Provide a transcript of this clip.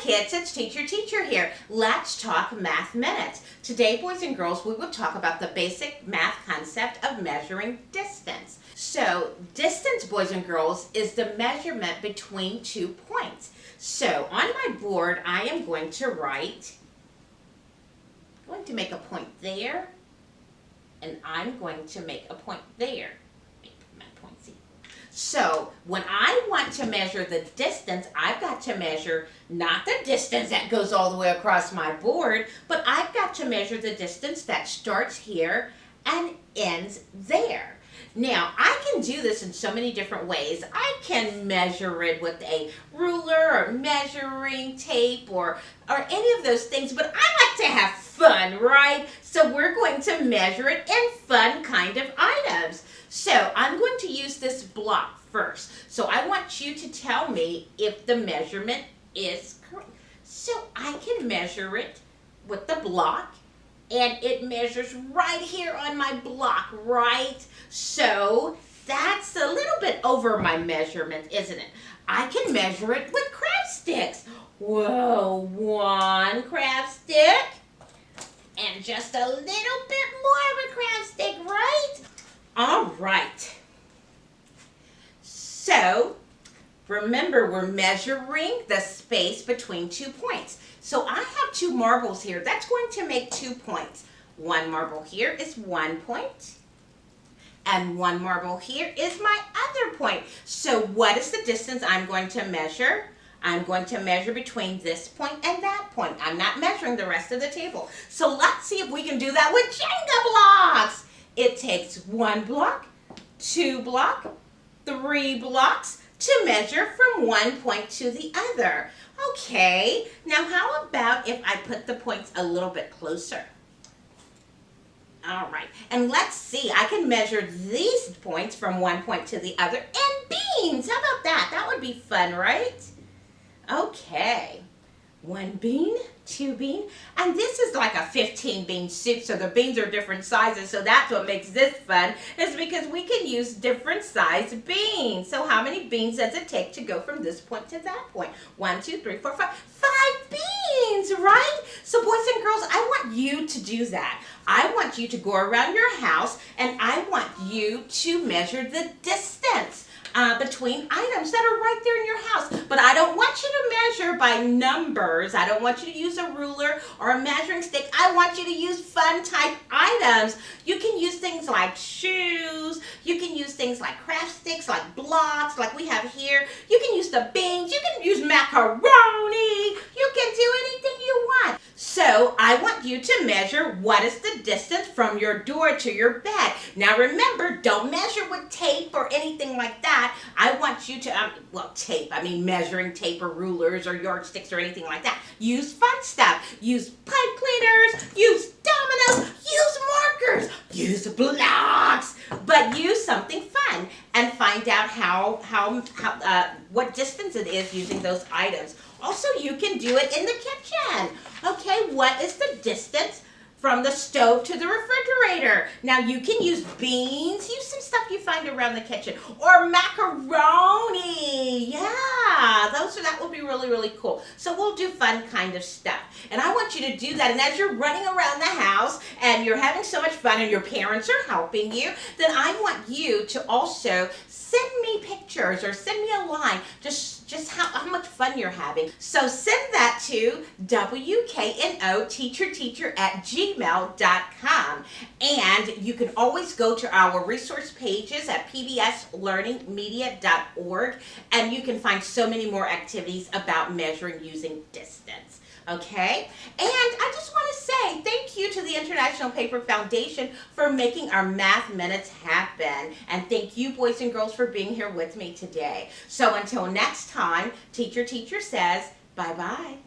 kids, it's Teacher here. Let's talk math minutes. Today, boys and girls, we will talk about the basic math concept of measuring distance. So, distance, boys and girls, is the measurement between 2 points. So, on my board, I am going to make a point there, and I'm going to make a point there. So, when I want to measure the distance, I've got to measure not the distance that goes all the way across my board, but I've got to measure the distance that starts here and ends there. Now, I can do this in so many different ways. I can measure it with a ruler or measuring tape or any of those things, but I like to have fun, right? So we're going to measure it in fun kind of items. So I'm going to use this block first. So I want you to tell me if the measurement is correct. So I can measure it with the block, and it measures right here on my block, right? So that's a little bit over my measurement, isn't it? I can measure it with craft sticks. Whoa, 1 craft stick, and just a little bit more of a craft stick, right? All right. So, remember, we're measuring the space between 2 points. So I have 2 marbles here. That's going to make 2 points. 1 marble here is 1 point. And 1 marble here is my other point. So what is the distance I'm going to measure? I'm going to measure between this point and that point. I'm not measuring the rest of the table. So let's see if we can do that with Jenga blocks. It takes 1 block, 2 block, 3 blocks to measure from one point to the other. Okay, now how about if I put the points a little bit closer? All right, and let's see, I can measure these points from one point to the other in beans. How about that? That would be fun, right? Okay, 1 bean, 2 bean, and this is like a 15 bean soup, so the beans are different sizes, so that's what makes this fun, is because we can use different sized beans. So how many beans does it take to go from this point to that point? 1, 2, 3, 4, 5, 5 beans, right? So boys and girls, I want you to do that. I want you to go around your house, and I want you to measure the distance between items that are right there in your house. But I don't want you to measure by numbers. I don't want you to use a ruler or a measuring stick. I want you to use fun type items. You can use things like shoes. You can use things like craft sticks, like blocks, like we have here. You can use the beans. You can use macaroni. You can do anything you want. So I want you to measure what is the distance from your door to your bed. Now remember, don't measure with tape or anything like that. I want you to, measuring tape or rulers or yardsticks or anything like that. Use fun stuff. Use pipe cleaners, use dominoes, use markers, use blocks, but use something fun and find out what distance it is using those items. Also, you can do it in the kitchen. Okay, what is the distance from the stove to the refrigerator? Now you can use beans, use some stuff you find around the kitchen, or macaroni. Yeah, that will be really, really cool. So we'll do fun kind of stuff. And I want you to do that. And as you're running around the house and you're having so much fun and your parents are helping you, then I want you to also send me pictures or send me a line just how much fun you're having. So send that to WKNO teacher@gmail.com. And you can always go to our resource pages at pbslearningmedia.org, and you can find so many more activities about measuring using distance. Okay? And I just want to say thank you to the International Paper Foundation for making our Math Minutes happen. And thank you, boys and girls, for being here with me today. So until next time, Teacher says bye-bye.